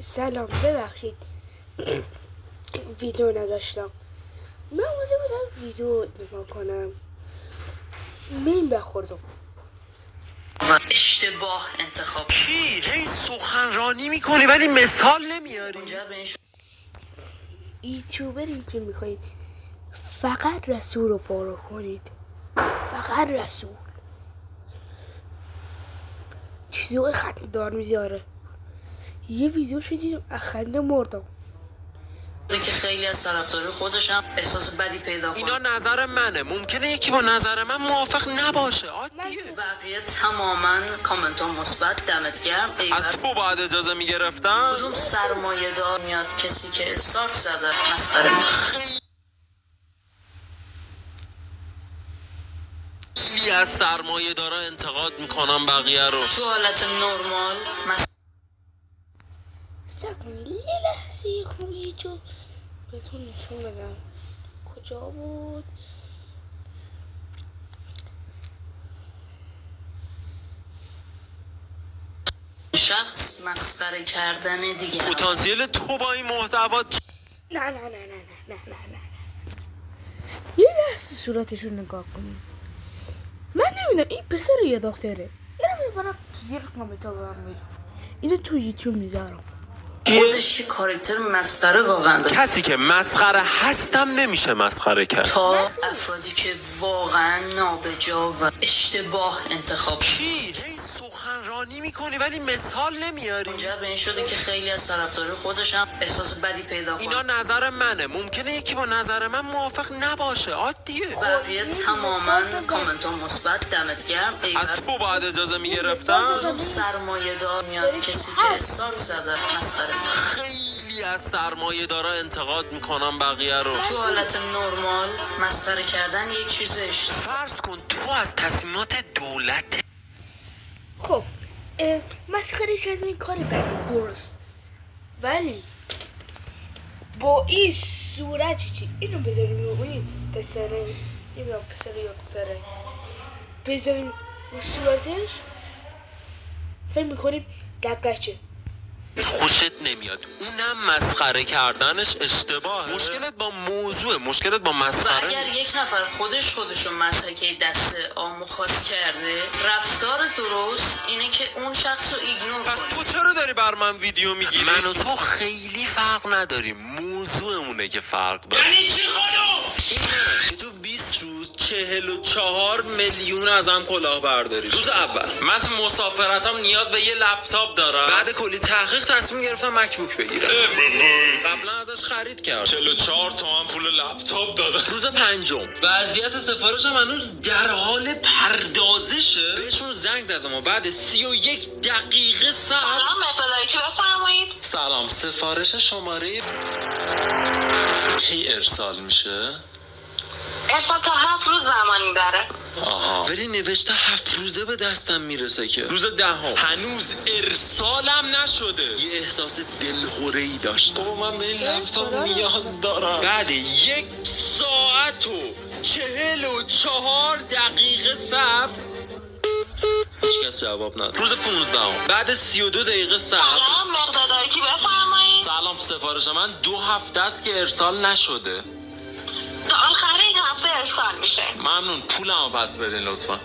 سلام، ببخشید ویدیو نداشتم. من اومده بودم ویدیو نگاه کنم، مین بخوردم. اشتباه انتخاب کی؟ هی سخنرانی میکنی ولی مثال نمیاری. یوتیوبری که میخواید فقط رسول رو فالو کنید، فقط رسول. چیزی ختم دار میذاره. یه ویدیو شدیدم اخنده مردم. که خیلی از طرفدار خودش هم احساس بدی پیدا کنه. اینا نظر منه، ممکنه یکی با نظر من موافق نباشه، عادیه. بقیه تماما کامنت ها مثبت. دمت گرم. از تو باید اجازه میگرفتم. کدوم سرمایه دار میاد کسی که استارت زده مسخره خیلی از سرمایه دارا انتقاد میکنم بقیه رو. تو حالت نرمال سکونی یه لحظه خوبی جو بهتون نشون بدم. کجا بود؟ شخص مسخره کردن دیگه. پتانسیل تو با این محتوا نه نه نه نه نه نه نه نه. یه لحظه صورتشون نگاه کنیم. من نمیدونم این پسر یا دختره. اینو میبرم زیر کامنت ها برم. اینو تو یوتیوب میذارم. خودش یه کاراکتر مسخره واقعا داره. کسی که مسخره هستم نمیشه مسخره کرد. تا افرادی که واقعا نابجا و اشتباه انتخاب. کی؟ هی سخنرانی میکنی ولی مثال نمیاری. منجر به این شده که خیلی از طرفدار خودش هم احساس بدی پیدا کنه. اینا نظر منه، ممکنه یکی با نظر من موافق نباشه، عادیه. بقیه تماما کامنت ها مثبت. دمت گرم. از تو باید اجازه میگرفتم. کدوم سرمایه دار میاد کسی که استارت زده مسخره. خیلی از سرمایه دارا انتقاد میکنم بقیه رو. تو حالت نرمال مسخره کردن یک چیزش. فرض کن تو از تصمیمات دولت. خب مسخره کردن این کار بد درست، ولی با این صورت چی؟ اینو بذاریم رو این پسره، نمیدونم پسره یا دختره، بذاریم رو صورتش فکر میکنیم دقیقه. خوشت نمیاد، اونم مسخره کردنش اشتباهه. مشکلت با موضوع، مشکلت با مسخره. اگر یک نفر خودشو مسحکه دست آموخاس کرده، رفتار درست اینه که اون شخص رو ایگنور پس کنه. تو چرا داری بر من ویدیو میگیری؟ من و تو خیلی فرق نداریم، موضوعمونه که فرق داره. یعنی چی خانم؟ اینه تو 20 روز 44 میلیون ازم کلاه برداری. روز اول من تو مسافرتام نیاز به یه لپتاپ دارم. بعد کلی تحقیق تصمیم گرفتم مکبوک بگیرم. قبلا ازش خرید کردم. 44 تومن پول لپتاپ دادم. روز پنجم وضعیت سفارشم هنوز در حال پردازشه. بهشون زنگ زدم و بعد 31 دقیقه صبر. سلام، مقداری بفرمایید. سلام، سفارش شماره کی ارسال میشه؟ ارسال تا 7 روز زمان میبره. آها، ولی نوشته 7 روزه به دستم میرسه که. روز 10 هنوز ارسالم نشده. یه احساس دلهوره‌ای داشتم. بابا من به این لپتاپ نیاز دارم. بعد 1 ساعت و 44 دقیقه صبر هیچ کس جواب نداد. روز 15 بعد 32 دقیقه صبر. سلام، مقداری بفرمایید. سلام، سفارش من 2 هفته است که ارسال نشده. تا آخر این هفته ارسال میشه. ممنون، پولمو پس بدین لطفا.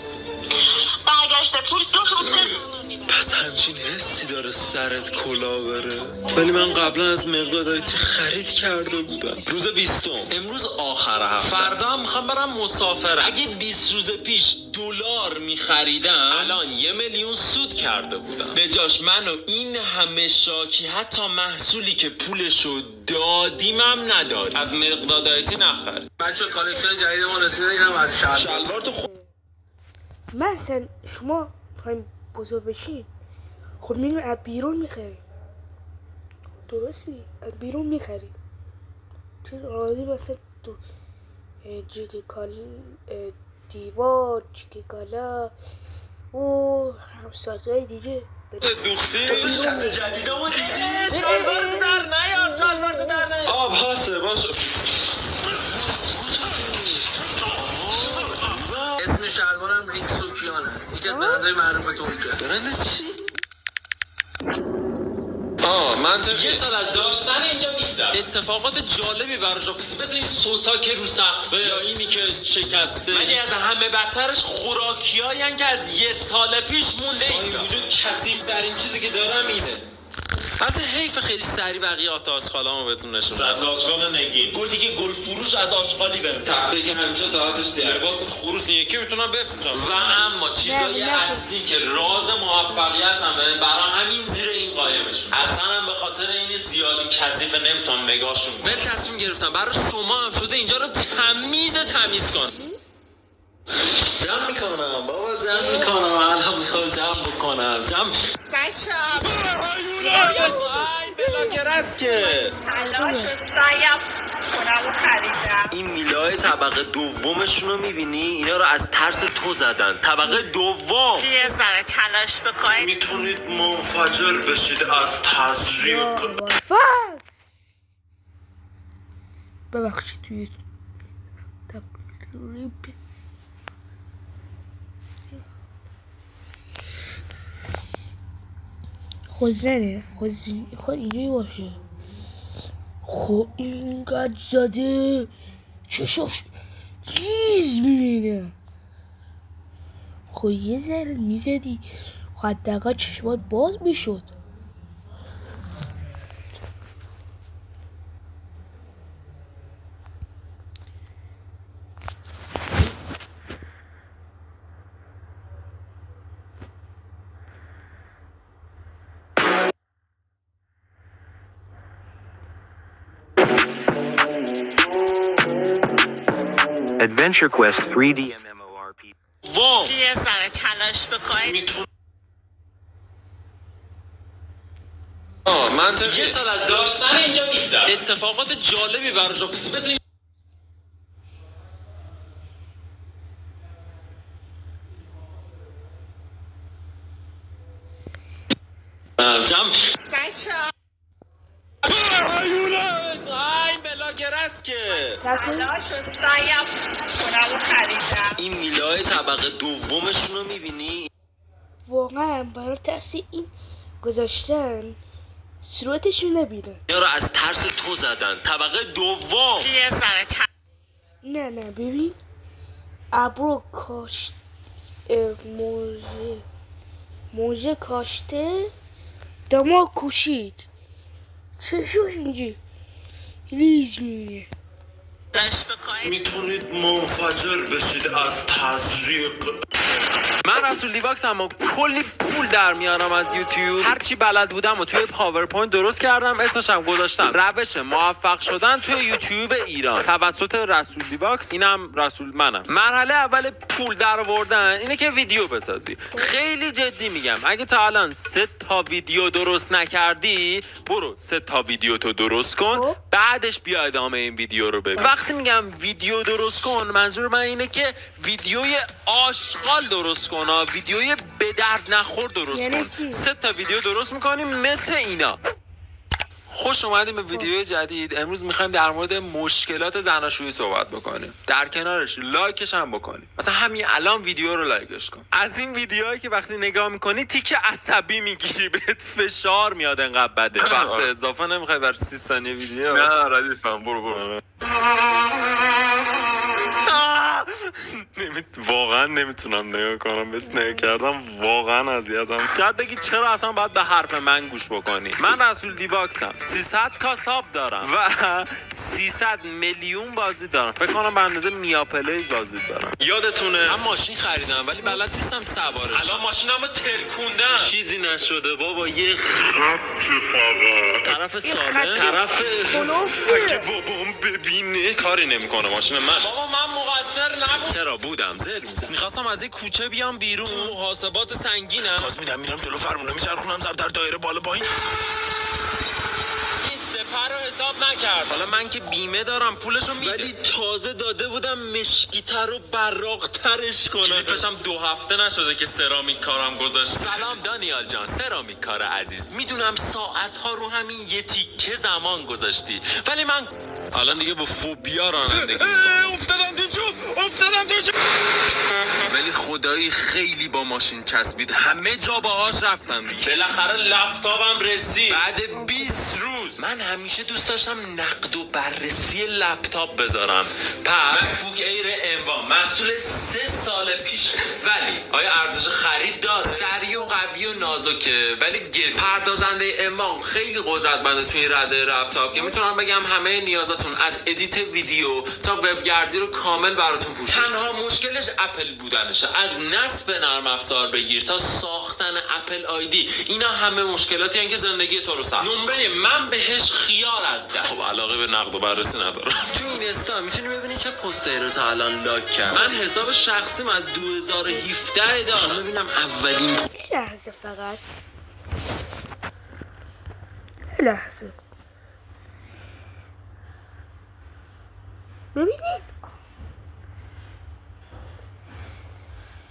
برگشت پول 2 هفته زمان میبره. پس همچین حسی داره سرت کلا بره. ولی من قبلا از مقدادایتی خرید کرده بودم. روز 20 امروز آخر هفته. فردا هم میخوام برم مسافرت. اگه 20 روز پیش دلار میخریدم الان 1 میلیون سود کرده بودم. به جاش منو این همه شاکی حتی محصولی که پولشو دادیمم نداد. از مقدادایتی نخرید. بچه کالکشن جدید ما رسیده، اینم از شلوار تو مثلا شما میخوایم بزرگ بشین، خب میریم از بیرون میخریم. درستی؟ از بیرون میخریم. چرا راضی مثلا تو جیگه کال دیوار، جیگه کالا و همسایت‌های دیگه دوختی؟ جدید همون دیگه شلوارتو در نیار، شلوارتو در نیار. آب هاسته باشه. اسم شلوارم ریکسوکیانه. یکی از برندهای معروف ترکیه. برند چی؟ منطقی. یه سال از داشتن اینجا میگذرم. اتفاقات جالبی براش مثل این سوسا که رو سقفه یا اینی که شکسته. ولی از همه بدترش خوراکیایی که از یه سال پیش مونده اینجا. وجود کثیف در این چیزی که دارم اینه. البته حیف خیلی سری بقیه آشغالامو بهتون نشون بدم. آشغال نگین. گل دیگه گل فروش از آشغالی برم. تخته که همیشه ساعتش لباس خروس یکی میتونم بفروشم. و اما چیزای اصلی که راز موفقیتمه برای همین زیر این قایمشون. اصلا هم به خاطر این زیادی کثیف نمیتونم نگاهشون. ولی تصمیم گرفتم برای شما هم شده اینجا رو تمیز کن. جمع میکنم بابا جمع میکنم. الان میخوام جمع بکنم. بچه‌ها بلاگر است که تلاش و سعیم خونمو خریدم. این میله‌های طبقه دومشون رو میبینی؟ اینا رو از ترس تو زدن. طبقه دوم یه ذره تلاش بکنید میتونید منفجر بشید از تزریق. ببخشید توی تقریب خود زنه خود اینجایی باشه. خب اینقدر زده چشاش ریز میبینه. خب یه ذره میزدی حداقل چشمات باز میشد. Adventure Quest 3D MMORPG. واو یه ذره تلاش بکنید منطقی. یه سال از داشتن اینجا میگذرم. اتفاقات جالبی براش مثل جمع بچه‌ها این بلاگر است که تلاش و سعیم خونمو خریدم. این میله‌های طبقه دومشون رو میبینی؟ واقعا برای تحصیل این گذاشتن صورتشون نبینه. اینا رو از ترس تو زدن. طبقه دوم یه ذره نه ببین ابرو کاشت موجه کاشته دماغ کوشید چشوش اینجی ریز میبینه. تلاش بکنید میتونید منفجر بشید از تزریق. من رسول دیواکس اما کلی پول در میارم از یوتیوب. هرچی بلد بودم و توی پاورپوینت درست کردم، اسمش هم گذاشتم روش موفق شدن توی یوتیوب ایران توسط رسول دیواکس. اینم رسول منم. مرحله اول پول در آوردن اینه که ویدیو بسازی. خیلی جدی میگم اگه تا الان 3 تا ویدیو درست نکردی برو 3 تا ویدیو تو درست کن، بعدش بیا ادامه این ویدیو رو ببین. وقتی میگم ویدیو درست کن منظور من اینه که ویدیوی آشغال درست کن، ویدیوی به درد نخور درست کن. 3 تا ویدیو درست میکنیم مثل اینا. خوش اومدیم به ویدیو جدید. امروز میخوایم در مورد مشکلات زناشویی صحبت بکنیم. در کنارش لایکش هم بکنیم. مثلا همین الان ویدیو رو لایکش کن. از این ویدیوهایی که وقتی نگاه میکنی تیکه عصبی میگیری، بهت فشار میاد انقدر بده. وقت اضافه نمیخوای بر 30 ثانیه ویدیو؟ نه ردیفم برو واقعا نمیتونم نگاه کنم. بس نگاه کردم واقعا اذیتم. شاید بگی چرا اصلا باید به حرف من گوش بکنی. من رسول دیواکسم. 300 کا ساب دارم و 300 میلیون بازی دارم. فکر کنم به اندازه میا پلیز بازی دارم. یادتونه من ماشین خریدم ولی بلد نیستم سوارش. الان ماشینمو ترکوندم. چیزی نشده بابا. یه خط فقط طرف ساله طرف اگه بابام ببینه کاری نمیکنه ماشین من. بابا من مقصر نبودم. چرا بودم زر میزنم. میخواستم از این کوچه بیام بیرون. محاسبات سنگینم. باز میدم میرم جلو فرمونه میچرخونم زب در دایره بالا پایین. سپر رو حساب نکرد. حالا من که بیمه دارم پولشو میده ولی تازه داده بودم مشکی‌تر رو براق‌ترش کنم. کلیپشم 2 هفته نشده که سرامیک کارم گذاشت. سلام دانیال جان، سرامیک کار عزیز. میدونم ساعت‌ها رو همین یه تیکه زمان گذاشتی ولی من الان دیگه با فوبیا رانندگی می‌کنم. افتادم تو چوب. افتادم تو ولی خدایی خیلی با ماشین چسبید، همه جا باهاش رفتم دیگه. بالاخره لپتاپم رسید بعد 20 روز. من همیشه دوست داشتم نقد و بررسی لپتاپ بذارم. پس مکبوک ایر M1 محصول 3 سال پیش، ولی آیا ارزش خرید داشت؟ سریع و قوی و نازکه ولی گرون. پردازنده M1 خیلی قدرتمنده توی این رده لپتاپ که میتونم بگم همه نیازاتون از ادیت ویدیو تا وبگردی رو کامل براتون پوشش. تنها مشکلش اپل بودنشه. از نصب نرم افزار بگیر تا ساختن اپل آیدی، اینا همه مشکلاتی هستن که زندگی تو رو سخت. نمره من بهش خیار از ده. خب علاقه به نقد و بررسی ندارم. تو این استا میتونی ببینی چه پستری رو تا الان لاک کردم. من حساب شخصیم از 2017 دارم. ببینم اولین لحظه فقط لحظه ببینید.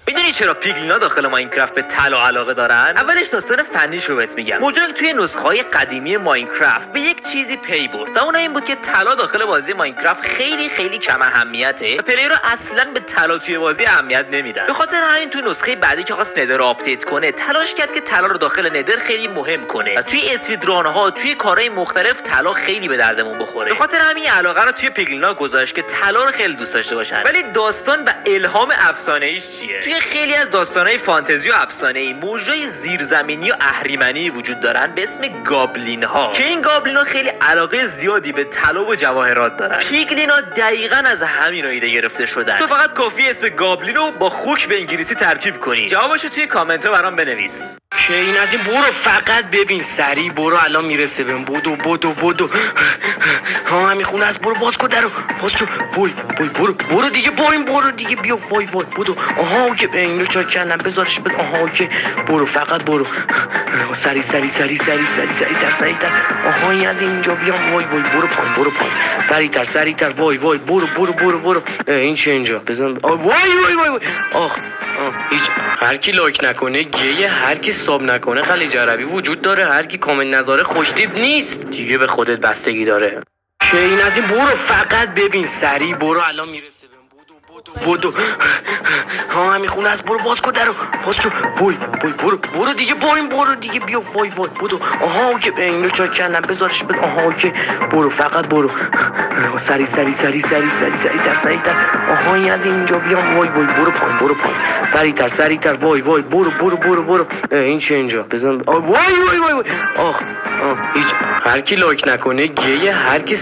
میدونی چرا پیگلینا داخل ماینکرافت به طلا علاقه دارن؟ اولش داستان فنیش رو بهت میگم. موجانگ توی نسخه‌های قدیمی ماینکرافت به یک چیزی پی برد و اون این بود که طلا داخل بازی ماینکرافت خیلی کم اهمیته و پلیرها اصلا به طلا توی بازی اهمیت نمیدن. به خاطر همین توی نسخه بعدی که خواست ندر رو آپدیت کنه، تلاش کرد که طلا رو داخل ندر خیلی مهم کنه و توی اسپیدران‌ها توی کارهای مختلف طلا خیلی به دردمون بخوره. به خاطر همین علاقه رو توی پیگلینا گذاشت که طلا رو خیلی دوست داشته باشن. ولی داستان و الهام افسانه‌ایش چیه؟ توی خیلی از داستان‌های فانتزی و افسانه‌ای موجای زیرزمینی و اهریمنی وجود دارن به اسم گابلین‌ها که این گابلین‌ها خیلی علاقه زیادی به طلا و جواهرات دارن. پیگلینا دقیقاً از همین ایده گرفته شدن. تو فقط کافی اسم گابلینو با خوک به انگلیسی ترکیب کنی. جوابشو توی کامنت‌ها برام بنویس. شین از این برو فقط ببین سریع برو الان میرسه بهم. بدو ها همین خونه است. برو باز کن درو باز شو. وای برو دیگه برو دیگه بیا وای بدو. آها اوکی اینو چا کردم بذارش بد. آها اوکی برو فقط برو سریع تر. آها این از اینجا بیام. وای برو پایین سریع تر. وای برو این چه اینجا بزن. وای آخ هیچ. هر کی لایک نکنه گیه، هر کی ساب نکنه خلیج عربی وجود داره، هر کی کامنت نذاره خوشتیپ نیست. دیگه به خودت بستگی داره. شین از این برو فقط ببین سریع برو الان میرسه بهم. بدو ها همین خونه است. برو باز کن درو باز شو. وای برو دیگه بیا وای بدو. آها اوکی اینو چا کردم بذارش بد. آها اوکی برو فقط برو سریع تر. آها این از اینجا بیام. وای برو پایین سریع تر. وای برو این چه اینجا بزن. وای آخ هیچ. هر کی لایک نکنه گیه، هر کی